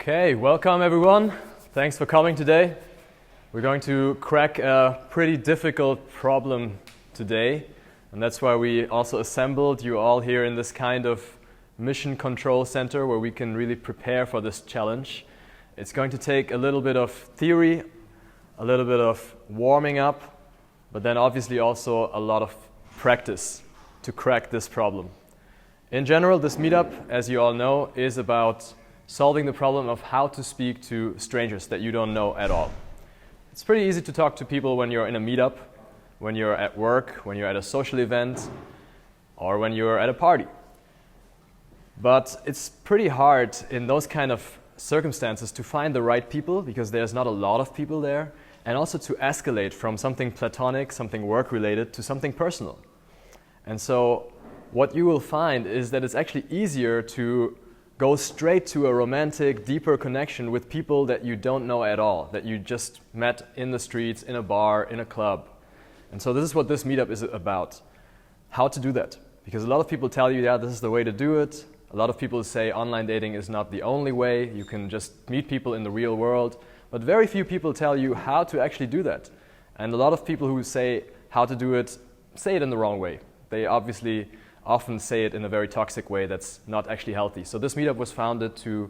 Okay, welcome everyone. Thanks for coming today. We're going to crack a pretty difficult problem today, and that's why we also assembled you all here in this kind of mission control center where we can really prepare for this challenge. It's going to take a little bit of theory, a little bit of warming up, but then obviously also a lot of practice to crack this problem. In general, this meetup, as you all know, is about solving the problem of how to speak to strangers that you don't know at all. It's pretty easy to talk to people when you're in a meetup, when you're at work, when you're at a social event, or when you're at a party. But it's pretty hard in those kind of circumstances to find the right people because there's not a lot of people there, and also to escalate from something platonic, something work-related, to something personal. And so what you will find is that it's actually easier to go straight to a romantic, deeper connection with people that you don't know at all, that you just met in the streets, in a bar, in a club. And so this is what this meetup is about, how to do that. Because a lot of people tell you, yeah, this is the way to do it. A lot of people say online dating is not the only way. You can just meet people in the real world. But very few people tell you how to actually do that. And a lot of people who say how to do it say it in the wrong way. They obviously often say it in a very toxic way that's not actually healthy. So this meetup was founded to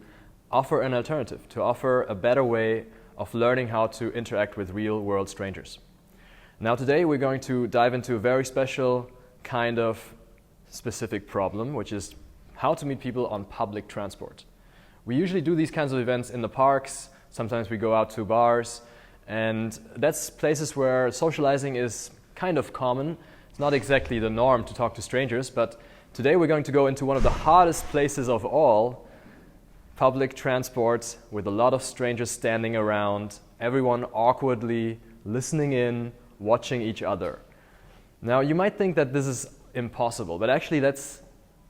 offer an alternative, to offer a better way of learning how to interact with real-world strangers. Now today we're going to dive into a very special kind of specific problem, which is how to meet people on public transport. We usually do these kinds of events in the parks, sometimes we go out to bars, and that's places where socializing is kind of common. It's not exactly the norm to talk to strangers, but today we're going to go into one of the hardest places of all, public transport, with a lot of strangers standing around, everyone awkwardly listening in, watching each other. Now you might think that this is impossible, but actually let's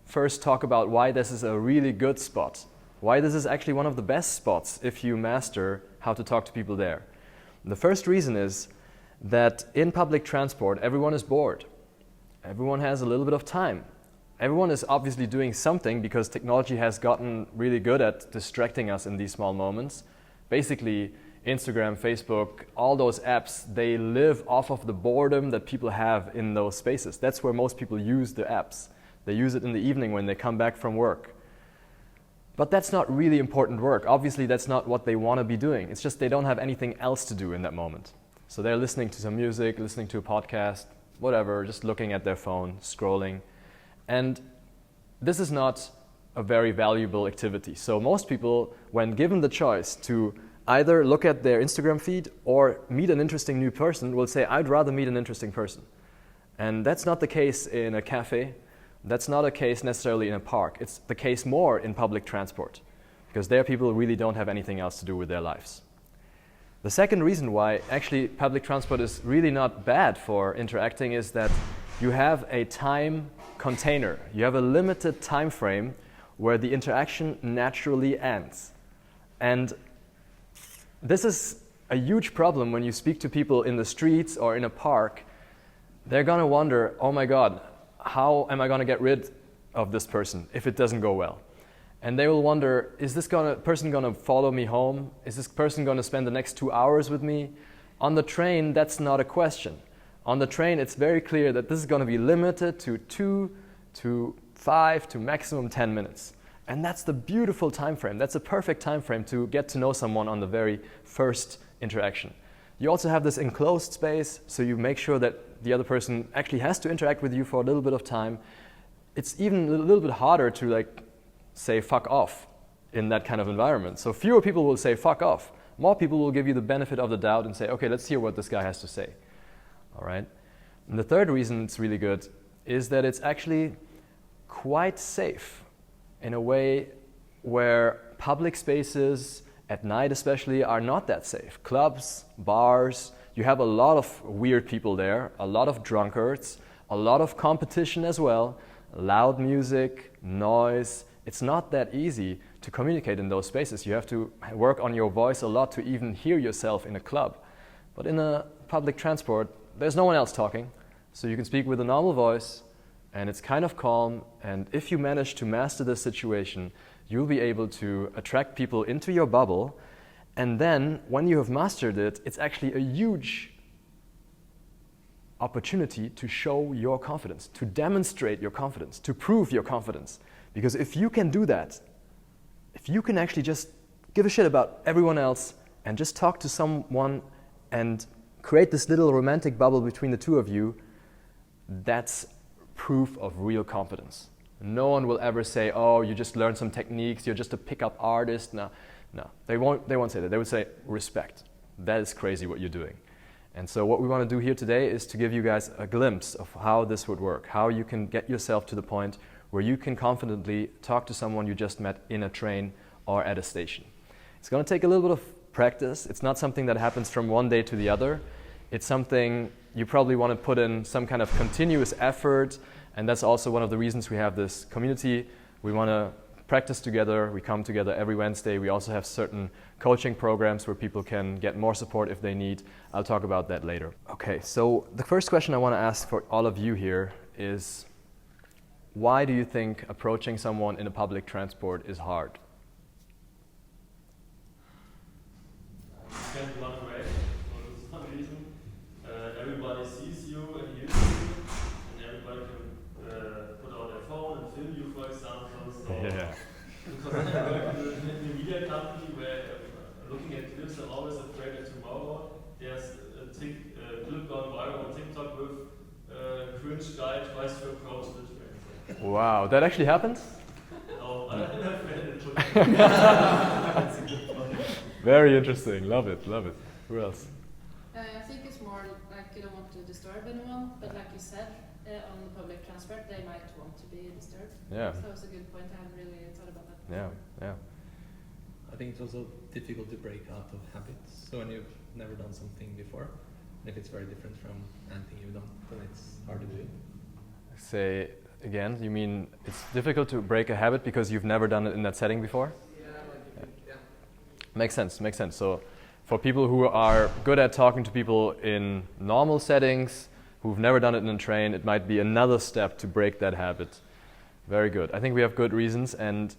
first talk about why this is a really good spot, why this is actually one of the best spots if you master how to talk to people there. And the first reason is that in public transport everyone is bored. Everyone has a little bit of time. Everyone is obviously doing something because technology has gotten really good at distracting us in these small moments. Basically, Instagram, Facebook, all those apps, they live off of the boredom that people have in those spaces. That's where most people use the apps. They use it in the evening when they come back from work. But that's not really important work. Obviously, that's not what they want to be doing. It's just they don't have anything else to do in that moment. So they're listening to some music, listening to a podcast, whatever, just looking at their phone, scrolling. And this is not a very valuable activity. So most people, when given the choice to either look at their Instagram feed or meet an interesting new person, will say, I'd rather meet an interesting person. And that's not the case in a cafe. That's not a case necessarily in a park. It's the case more in public transport, because there people really don't have anything else to do with their lives. The second reason why actually public transport is really not bad for interacting is that you have a time container. You have a limited time frame where the interaction naturally ends. And this is a huge problem when you speak to people in the streets or in a park. They're going to wonder, oh my God, how am I going to get rid of this person if it doesn't go well? And they will wonder, is this person going to follow me home? Is this person going to spend the next 2 hours with me? On the train, that's not a question. On the train, it's very clear that this is going to be limited to 2 to 5 to maximum 10 minutes. And that's the beautiful time frame. That's a perfect time frame to get to know someone on the very first interaction. You also have this enclosed space, so you make sure that the other person actually has to interact with you for a little bit of time. It's even a little bit harder to say fuck off in that kind of environment. So fewer people will say fuck off. More people will give you the benefit of the doubt and say, okay, let's hear what this guy has to say. All right. And the third reason it's really good is that it's actually quite safe in a way where public spaces, at night especially, are not that safe. Clubs, bars, you have a lot of weird people there, a lot of drunkards, a lot of competition as well, loud music, noise. It's not that easy to communicate in those spaces. You have to work on your voice a lot to even hear yourself in a club. But in a public transport, there's no one else talking, so you can speak with a normal voice, and it's kind of calm. And if you manage to master this situation, you'll be able to attract people into your bubble. And then when you have mastered it, it's actually a huge opportunity to show your confidence, to demonstrate your confidence, to prove your confidence. Because if you can do that, if you can actually just give a shit about everyone else and just talk to someone and create this little romantic bubble between the two of you, that's proof of real confidence. No one will ever say, oh, you just learned some techniques, you're just a pickup artist. No, they won't say that. They would say, respect. That is crazy what you're doing. And so what we want to do here today is to give you guys a glimpse of how this would work, how you can get yourself to the point where you can confidently talk to someone you just met in a train or at a station. It's going to take a little bit of practice. It's not something that happens from one day to the other. It's something you probably want to put in some kind of continuous effort, and that's also one of the reasons we have this community. We want to practice together. We come together every Wednesday. We also have certain coaching programs where people can get more support if they need. I'll talk about that later. Okay, so the first question I want to ask for all of you here is, why do you think approaching someone in a public transport is hard? You can't run away for some reason. Everybody sees you and hears you, and everybody can put out their phone and film you, for example. So Yeah. because I work in a media company where looking at clips, I'm always afraid that tomorrow there's a clip gone viral on TikTok with cringe guy tries to approach the train. Wow, that actually happened? No, I don't have it. That's a good point. Very interesting. Love it, love it. Who else? I think it's more like you don't want to disturb anyone, but like you said, on the public transport, they might want to be disturbed. Yeah. So it's a good point. I haven't really thought about that Yeah, before. yeah. I think it's also difficult to break out of habits. So when you've never done something before, and if it's very different from anything you've done, then it's hard to do it. Say again, you mean it's difficult to break a habit because you've never done it in that setting before? Yeah. Makes sense, makes sense. So for people who are good at talking to people in normal settings, who've never done it in a train, it might be another step to break that habit. Very good. I think we have good reasons, and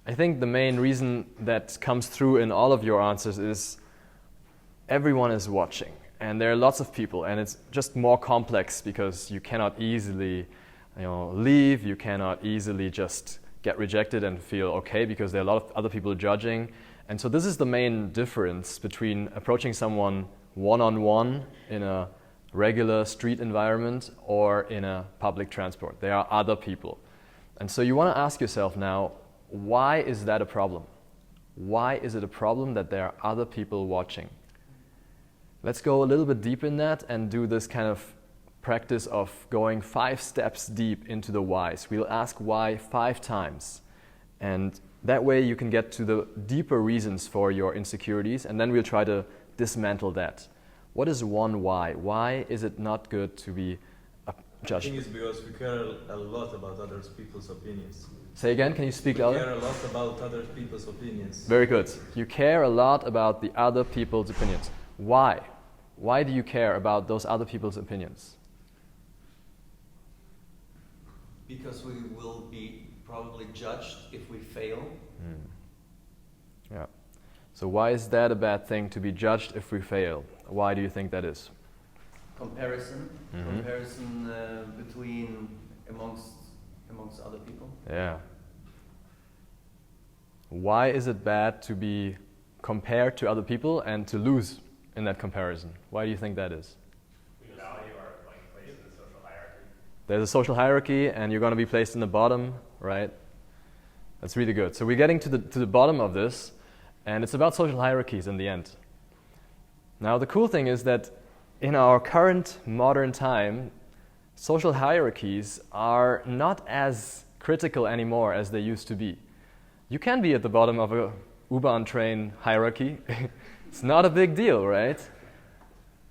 I think the main reason that comes through in all of your answers is everyone is watching, and there are lots of people, and it's just more complex because you cannot easily leave, you cannot easily just get rejected and feel okay because there are a lot of other people judging. And so this is the main difference between approaching someone one-on-one in a regular street environment or in a public transport. There are other people. And so you want to ask yourself now, why is that a problem? Why is it a problem that there are other people watching? Let's go a little bit deep in that and do this kind of practice of going 5 steps deep into the whys. We'll ask why 5 times. And that way you can get to the deeper reasons for your insecurities, and then we'll try to dismantle that. What is one why? Why is it not good to be judged? I think it's because we care a lot about other people's opinions. Say again, can you speak louder? We care a lot about other people's opinions. Very good. You care a lot about the other people's opinions. Why? Why do you care about those other people's opinions? Because we will be probably judged if we fail. Yeah. So why is that a bad thing, to be judged if we fail? Why do you think that is? Comparison. Mm-hmm. Comparison between amongst other people. Yeah. Why is it bad to be compared to other people and to lose in that comparison? Why do you think that is? We value our place in the social hierarchy. There's a social hierarchy and you're going to be placed in the bottom, right? That's really good. So we're getting to the bottom of this, and it's about social hierarchies in the end. Now the cool thing is that in our current modern time, social hierarchies are not as critical anymore as they used to be. You can be at the bottom of a U-Bahn train hierarchy. It's not a big deal, right?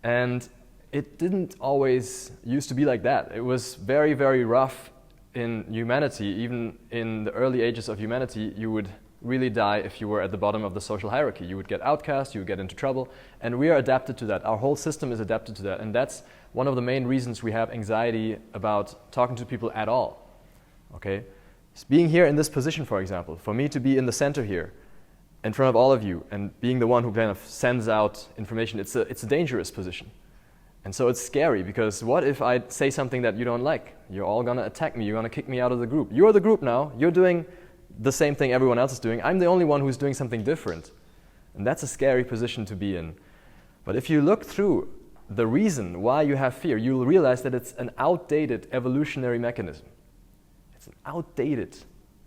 And it didn't always used to be like that. It was very, very rough in humanity. Even in the early ages of humanity, you would really die if you were at the bottom of the social hierarchy. You would get outcast, you would get into trouble, and we are adapted to that. Our whole system is adapted to that, and that's one of the main reasons we have anxiety about talking to people at all. Okay? Being here in this position, for example, for me to be in the center here, in front of all of you, and being the one who kind of sends out information, it's a dangerous position. And so it's scary, because what if I say something that you don't like? You're all going to attack me. You're going to kick me out of the group. You're the group now. You're doing the same thing everyone else is doing. I'm the only one who's doing something different. And that's a scary position to be in. But if you look through the reason why you have fear, you'll realize that it's an outdated evolutionary mechanism. It's an outdated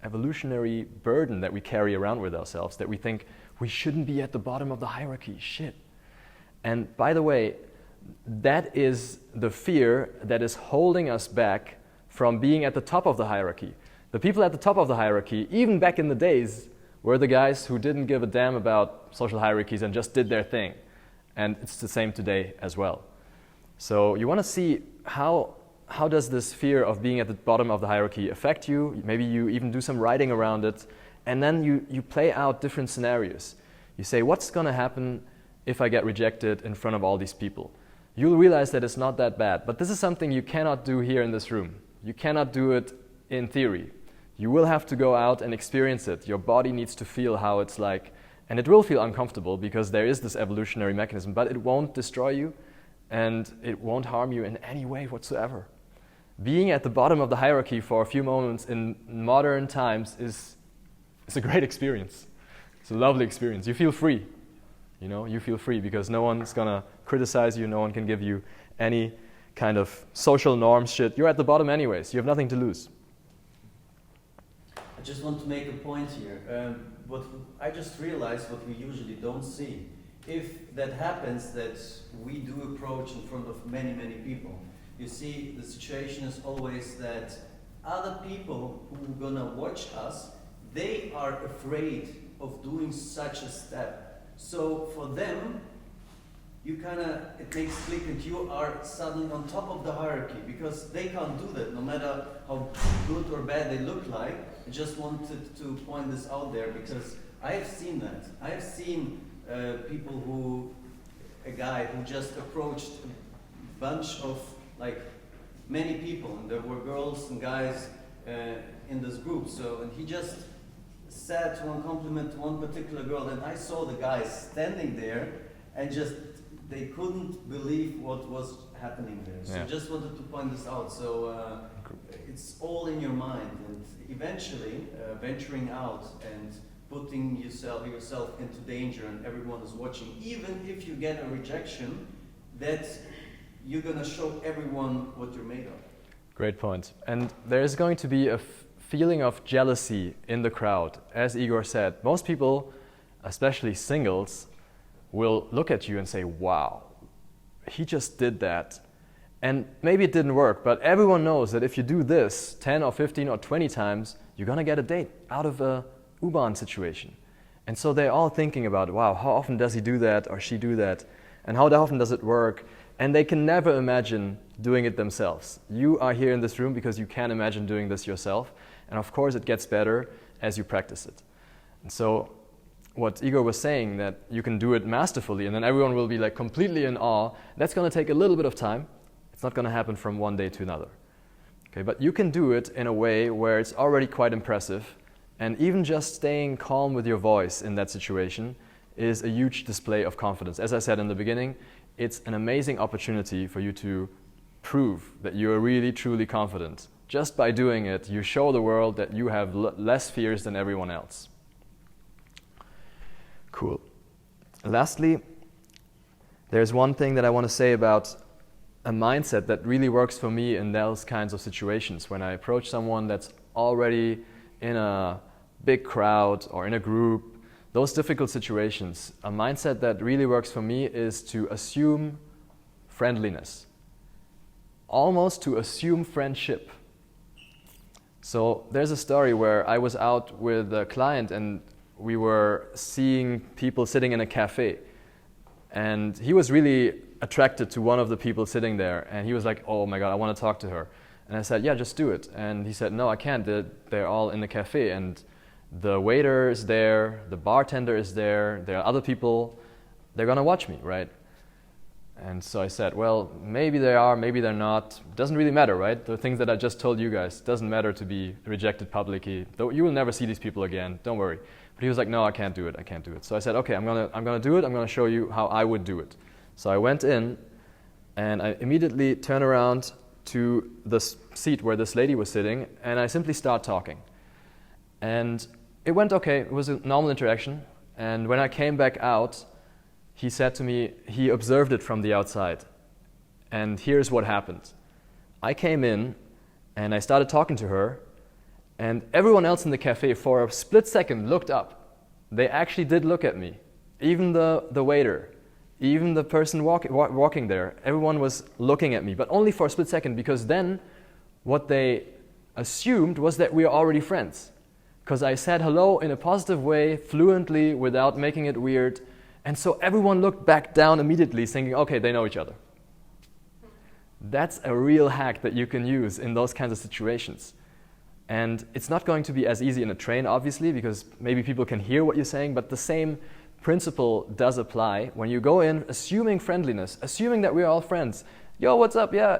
evolutionary burden that we carry around with ourselves, that we think we shouldn't be at the bottom of the hierarchy. Shit. And by the way, that is the fear that is holding us back from being at the top of the hierarchy. The people at the top of the hierarchy, even back in the days, were the guys who didn't give a damn about social hierarchies and just did their thing. And it's the same today as well. So you want to see how does this fear of being at the bottom of the hierarchy affect you? Maybe you even do some writing around it. And then you play out different scenarios. You say, what's going to happen if I get rejected in front of all these people? You'll realize that it's not that bad. But this is something you cannot do here in this room. You cannot do it in theory. You will have to go out and experience it. Your body needs to feel how it's like. And it will feel uncomfortable because there is this evolutionary mechanism, but it won't destroy you and it won't harm you in any way whatsoever. Being at the bottom of the hierarchy for a few moments in modern times is a great experience. It's a lovely experience. You feel free. You feel free because no one's gonna criticize you, no one can give you any kind of social norms shit. You're at the bottom anyways. You have nothing to lose. I just want to make a point here. What I just realized what we usually don't see. If that happens, that we do approach in front of many, many people, you see the situation is always that other people who are gonna watch us, they are afraid of doing such a step. So for them, it makes click and you are suddenly on top of the hierarchy because they can't do that no matter how good or bad they look like. I just wanted to point this out there because I have seen that. I have seen a guy who just approached a bunch of many people, and there were girls and guys in this group. And he just said one compliment to one particular girl, and I saw the guys standing there and they couldn't believe what was happening there. So just wanted to point this out. So it's all in your mind, and eventually venturing out and putting yourself into danger and everyone is watching, even if you get a rejection, that you're gonna show everyone what you're made of. Great point. And there is going to be a feeling of jealousy in the crowd. As Igor said, most people, especially singles, will look at you and say, wow, he just did that. And maybe it didn't work, but everyone knows that if you do this 10 or 15 or 20 times, you're gonna get a date out of a U-Bahn situation. And so they're all thinking about, wow, how often does he do that or she do that? And how often does it work? And they can never imagine doing it themselves. You are here in this room because you can imagine doing this yourself. And of course it gets better as you practice it. And so what Igor was saying, that you can do it masterfully and then everyone will be completely in awe, that's going to take a little bit of time. It's not going to happen from one day to another. Okay, but you can do it in a way where it's already quite impressive, and even just staying calm with your voice in that situation is a huge display of confidence. As I said in the beginning, it's an amazing opportunity for you to prove that you are really, truly confident. Just by doing it, you show the world that you have less fears than everyone else. Cool. Lastly, there's one thing that I want to say about a mindset that really works for me in those kinds of situations. When I approach someone that's already in a big crowd or in a group, those difficult situations, a mindset that really works for me is to assume friendliness, almost to assume friendship. So there's a story where I was out with a client and we were seeing people sitting in a cafe, and he was really attracted to one of the people sitting there, and he was like, oh my God, I want to talk to her. And I said, yeah, just do it. And he said, no, I can't. They're all in the cafe, and the waiter is there, the bartender is there are other people, they're gonna watch me, right? And so I said, well, maybe they are, maybe they're not. It doesn't really matter, right? The things that I just told you guys, it doesn't matter to be rejected publicly. Though you will never see these people again, don't worry. But he was like, no, I can't do it, I can't do it. So I said, okay, I'm gonna do it, I'm gonna show you how I would do it. So I went in, and I immediately turned around to the seat where this lady was sitting, and I simply started talking. And it went okay, it was a normal interaction. And when I came back out, he said to me, he observed it from the outside. And here's what happened. I came in and I started talking to her, and everyone else in the cafe for a split second looked up. They actually did look at me. Even the waiter, even the person walking there, everyone was looking at me, but only for a split second, because then what they assumed was that we are already friends. Because I said hello in a positive way, fluently, without making it weird. And so everyone looked back down immediately, thinking, okay, they know each other. That's a real hack that you can use in those kinds of situations. And it's not going to be as easy in a train, obviously, because maybe people can hear what you're saying, but the same principle does apply when you go in assuming friendliness, assuming that we're all friends. Yo, what's up? Yeah.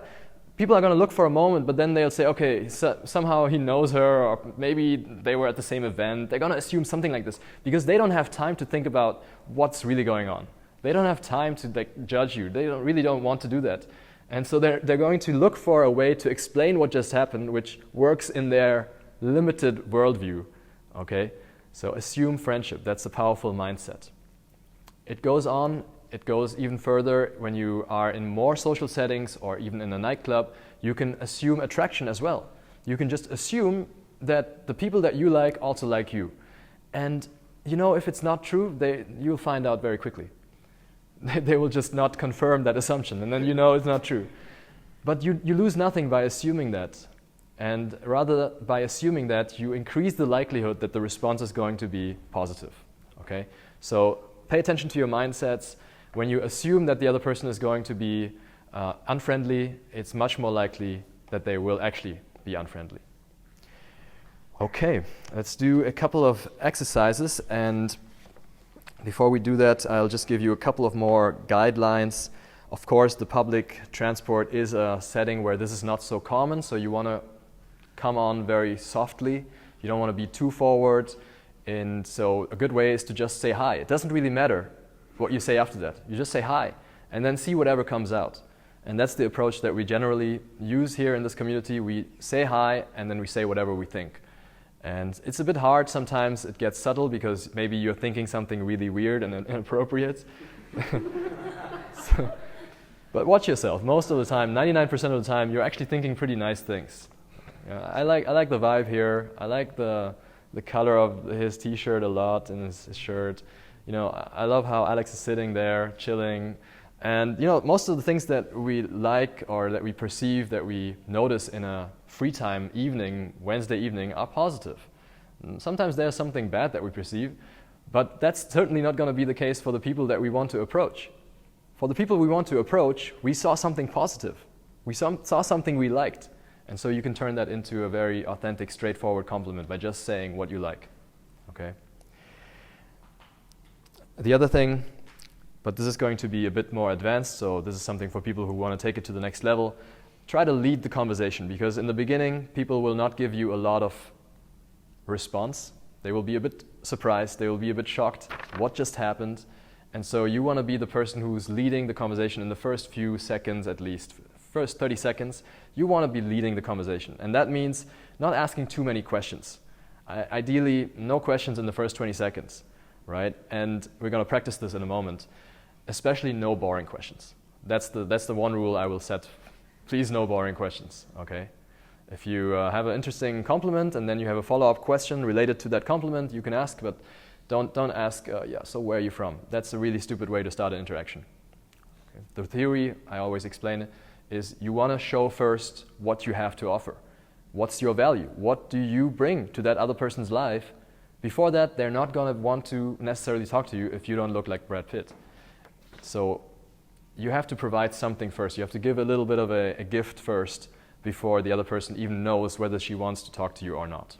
People are going to look for a moment, but then they'll say, okay, somehow he knows her, or maybe they were at the same event. They're going to assume something like this because they don't have time to think about what's really going on. They don't have time to judge you. They really don't want to do that. And so they're going to look for a way to explain what just happened, which works in their limited worldview. Okay? So assume friendship. That's a powerful mindset. It goes on. It goes even further when you are in more social settings or even in a nightclub. You can assume attraction as well. You can just assume that the people that you like also like you. And you know, if it's not true, you'll find out very quickly. They will just not confirm that assumption, and then you know it's not true. But you lose nothing by assuming that. And rather, by assuming that, you increase the likelihood that the response is going to be positive. Okay? So pay attention to your mindsets. When you assume that the other person is going to be unfriendly, it's much more likely that they will actually be unfriendly. Okay, let's do a couple of exercises, and before we do that, I'll just give you a couple of more guidelines. Of course, the public transport is a setting where this is not so common, so you want to come on very softly. You don't want to be too forward, and so a good way is to just say hi. It doesn't really matter what you say after that. You just say hi, and then see whatever comes out. And that's the approach that we generally use here in this community. We say hi, and then we say whatever we think. And it's a bit hard sometimes. It gets subtle because maybe you're thinking something really weird and inappropriate. But watch yourself. Most of the time, 99% of the time, you're actually thinking pretty nice things. I like the vibe here. I like the color of his t-shirt a lot and his shirt. You know, I love how Alex is sitting there, chilling. And, you know, most of the things that we like or that we perceive, that we notice in a free time evening, Wednesday evening, are positive. And sometimes there's something bad that we perceive, but that's certainly not going to be the case for the people that we want to approach. For the people we want to approach, we saw something positive. We saw something we liked. And so you can turn that into a very authentic, straightforward compliment by just saying what you like. Okay? The other thing, but this is going to be a bit more advanced, so this is something for people who want to take it to the next level. Try to lead the conversation, because in the beginning, people will not give you a lot of response. They will be a bit surprised, they will be a bit shocked. What just happened? And so you want to be the person who's leading the conversation in the first few seconds at least. First 30 seconds, you want to be leading the conversation. And that means not asking too many questions. Ideally, no questions in the first 20 seconds, right? And we're going to practice this in a moment. Especially no boring questions. That's the one rule I will set. Please, no boring questions, okay? If you have an interesting compliment and then you have a follow-up question related to that compliment, you can ask, but don't ask, so where are you from? That's a really stupid way to start an interaction. Okay. The theory, I always explain it, is you want to show first what you have to offer. What's your value? What do you bring to that other person's life? Before that, they're not going to want to necessarily talk to you if you don't look like Brad Pitt. So you have to provide something first. You have to give a little bit of a gift first before the other person even knows whether she wants to talk to you or not.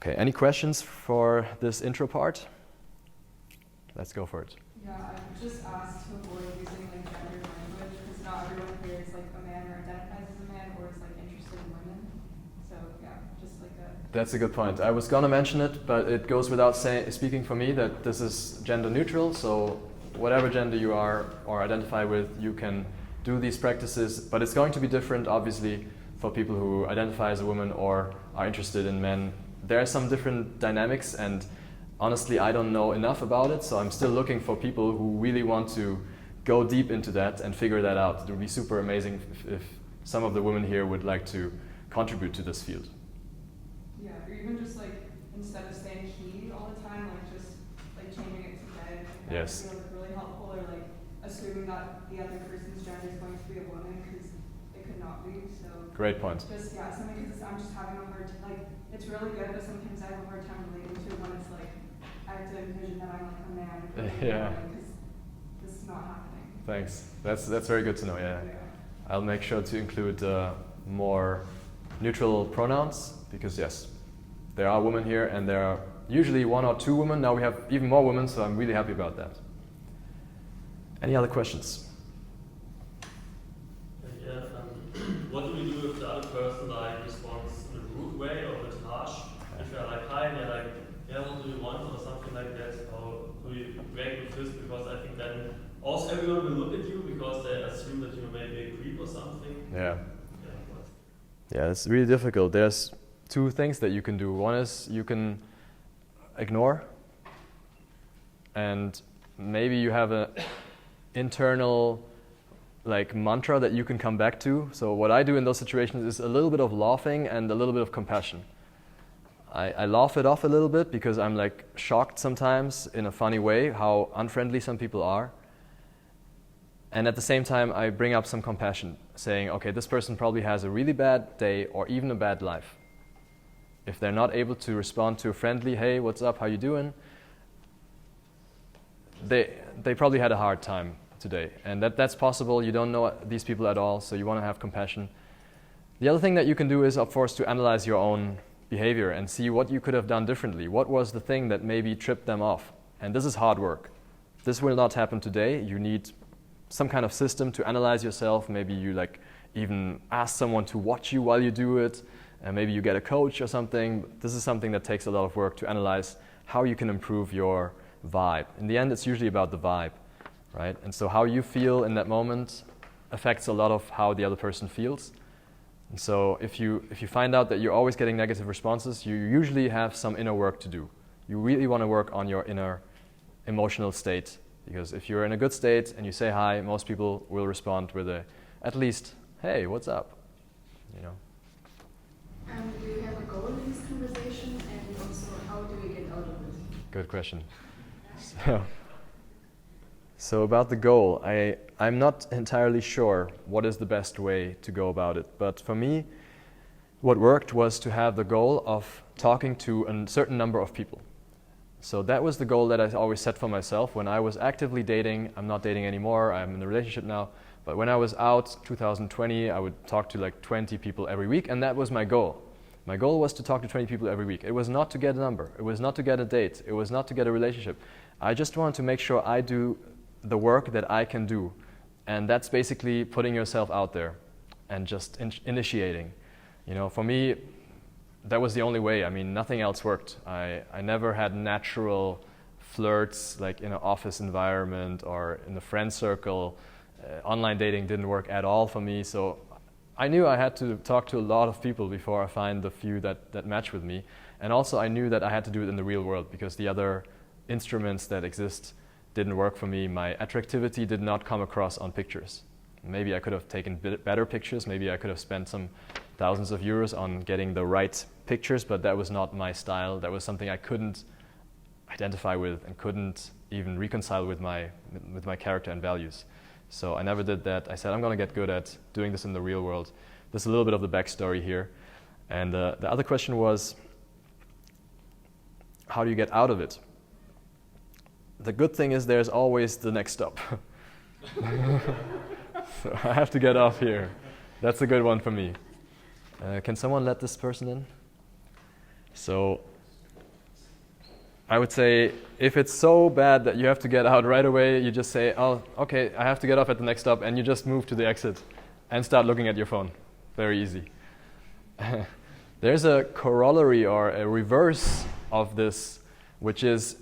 Okay, any questions for this intro part? Let's go for it. Yeah, I just asked to avoid using like gender language because not everyone here is like a man or identifies as a man or is like interested in women. So yeah, just like a. That's a good point. I was gonna mention it, but it goes without speaking for me that this is gender neutral. So whatever gender you are or identify with, you can do these practices. But it's going to be different, obviously, for people who identify as a woman or are interested in men. There are some different dynamics, and honestly, I don't know enough about it. So I'm still looking for people who really want to go deep into that and figure that out. It would be super amazing if some of the women here would like to contribute to this field. Yeah, or even just like instead of saying he all the time, like just like changing it to they. Like, Yes. That would be like really helpful, or like assuming that the other person's gender is going to be a woman because it could not be. So Great point. just yeah, something because I'm just having a hard like it's really good, but sometimes I have a hard time relating to when it's like I have to envision that I'm like a man. Yeah. Because this is not happening. Thanks. That's very good to know. Yeah. I'll make sure to include more neutral pronouns because yes, there are women here and there are usually 1 or 2 women. Now we have even more women, so I'm really happy about that. Any other questions? Yeah, what do we do if the other person like responds in a rude way or a bit harsh? If you're like hi and they're like, yeah, what do you want or something like that? How do we break with this? Because I think then also everyone will look at you because they assume that you may be a creep or something. Yeah. Yeah, Yeah, it's really difficult. There's 2 things that you can do. One is you can ignore, and maybe you have an internal like mantra that you can come back to. So what I do in those situations is a little bit of laughing and a little bit of compassion. I laugh it off a little bit because I'm like shocked sometimes in a funny way how unfriendly some people are. And at the same time, I bring up some compassion, saying, okay, this person probably has a really bad day or even a bad life. If they're not able to respond to a friendly, hey, what's up, how you doing? They probably had a hard time today. And that's possible. You don't know these people at all, so you want to have compassion. The other thing that you can do is, of course, to analyze your own behavior and see what you could have done differently. What was the thing that maybe tripped them off? And this is hard work. This will not happen today. You need some kind of system to analyze yourself. Maybe you like even ask someone to watch you while you do it, and maybe you get a coach or something. This is something that takes a lot of work to analyze how you can improve your vibe. In the end, it's usually about the vibe, right? And so how you feel in that moment affects a lot of how the other person feels. And so if you find out that you're always getting negative responses, you usually have some inner work to do. You really want to work on your inner emotional state. Because if you're in a good state and you say hi, most people will respond with at least, hey, what's up? You know. Do you have a goal in this conversation, and also how do we get out of it? Good question. So about the goal, I'm not entirely sure what is the best way to go about it. But for me, what worked was to have the goal of talking to a certain number of people. So that was the goal that I always set for myself. When I was actively dating, I'm not dating anymore, I'm in a relationship now, but when I was out, 2020, I would talk to like 20 people every week, and that was my goal. My goal was to talk to 20 people every week. It was not to get a number, it was not to get a date, it was not to get a relationship. I just wanted to make sure I do the work that I can do. And that's basically putting yourself out there and just initiating. You know, for me, that was the only way. I mean, nothing else worked. I never had natural flirts like in an office environment or in the friend circle. Online dating didn't work at all for me. So I knew I had to talk to a lot of people before I find the few that match with me. And also I knew that I had to do it in the real world because the other instruments that exist didn't work for me. My attractivity did not come across on pictures. Maybe I could have taken better pictures. Maybe I could have spent some thousands of euros on getting the right pictures, but that was not my style. That was something I couldn't identify with and couldn't even reconcile with my character and values. So I never did that. I said, I'm going to get good at doing this in the real world. This is a little bit of the backstory here. And the other question was, how do you get out of it? The good thing is there's always the next stop. So I have to get off here. That's a good one for me. Can someone let this person in? So I would say if it's so bad that you have to get out right away, you just say, oh, okay, I have to get off at the next stop, and you just move to the exit and start looking at your phone. Very easy. There's a corollary or a reverse of this, which is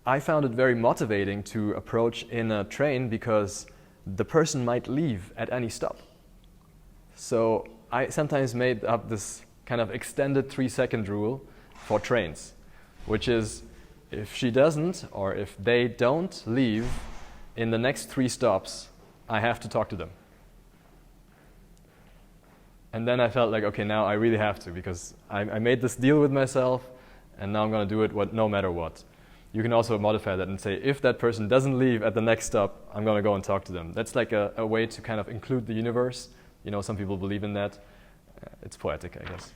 I found it very motivating to approach in a train because the person might leave at any stop. So I sometimes made up this kind of extended 3-second rule for trains, which is if she doesn't or if they don't leave in the next 3 stops, I have to talk to them. And then I felt like, okay, now I really have to because I made this deal with myself and now I'm going to do it no matter what. You can also modify that and say, if that person doesn't leave at the next stop, I'm going to go and talk to them. That's like a way to kind of include the universe. You know, some people believe in that. It's poetic, I guess.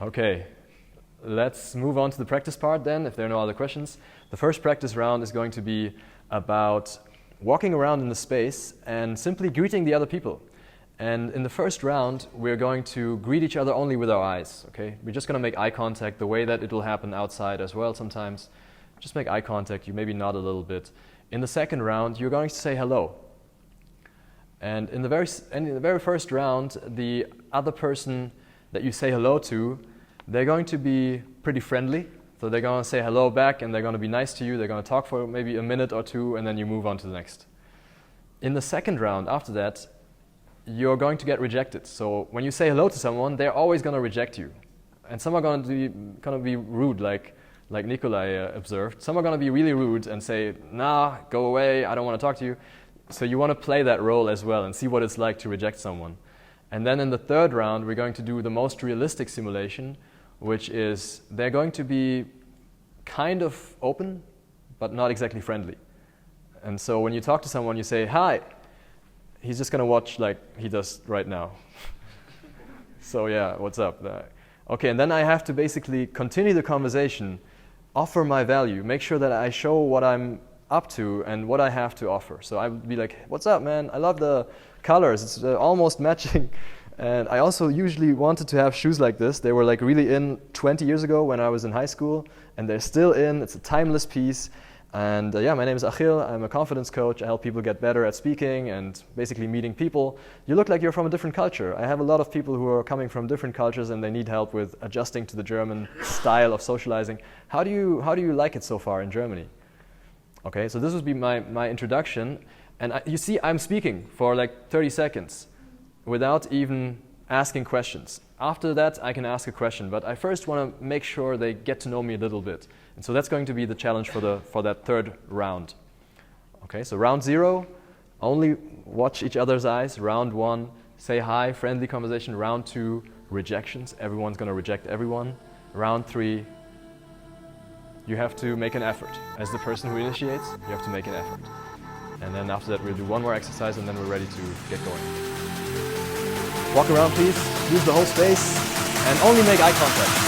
Okay, let's move on to the practice part then, if there are no other questions. The first practice round is going to be about walking around in the space and simply greeting the other people. And in the first round, we're going to greet each other only with our eyes, okay? We're just going to make eye contact the way that it will happen outside as well sometimes. Just make eye contact, you maybe nod a little bit. In the second round, you're going to say hello. And in the very first round, the other person that you say hello to, they're going to be pretty friendly. So they're going to say hello back and they're going to be nice to you. They're going to talk for maybe a minute or two and then you move on to the next. In the second round, after that, you're going to get rejected. So when you say hello to someone, they're always going to reject you. And some are going to be rude, like Nikolai observed. Some are going to be really rude and say, nah, go away, I don't want to talk to you. So you want to play that role as well and see what it's like to reject someone. And then in the third round, we're going to do the most realistic simulation, which is they're going to be kind of open, but not exactly friendly. And so when you talk to someone, you say, hi. He's just going to watch like he does right now. So yeah, what's up? Okay, and then I have to basically continue the conversation, offer my value, make sure that I show what I'm up to and what I have to offer. So I would be like, what's up, man? I love the colors. It's almost matching. And I also usually wanted to have shoes like this. They were like really in 20 years ago when I was in high school, and they're still in. It's a timeless piece. And yeah, my name is Achil. I'm a confidence coach. I help people get better at speaking and basically meeting people. You look like you're from a different culture. I have a lot of people who are coming from different cultures and they need help with adjusting to the German style of socializing. How do you like it so far in Germany? Okay, so this would be my introduction. And you see, I'm speaking for like 30 seconds without even asking questions. After that, I can ask a question, but I first want to make sure they get to know me a little bit. And so that's going to be the challenge for that third round. Okay, so round 0, only watch each other's eyes. Round 1, say hi, friendly conversation. Round 2, rejections. Everyone's going to reject everyone. Round 3, you have to make an effort. As the person who initiates, you have to make an effort. And then after that, we'll do one more exercise and then we're ready to get going. Walk around, please. Use the whole space and only make eye contact.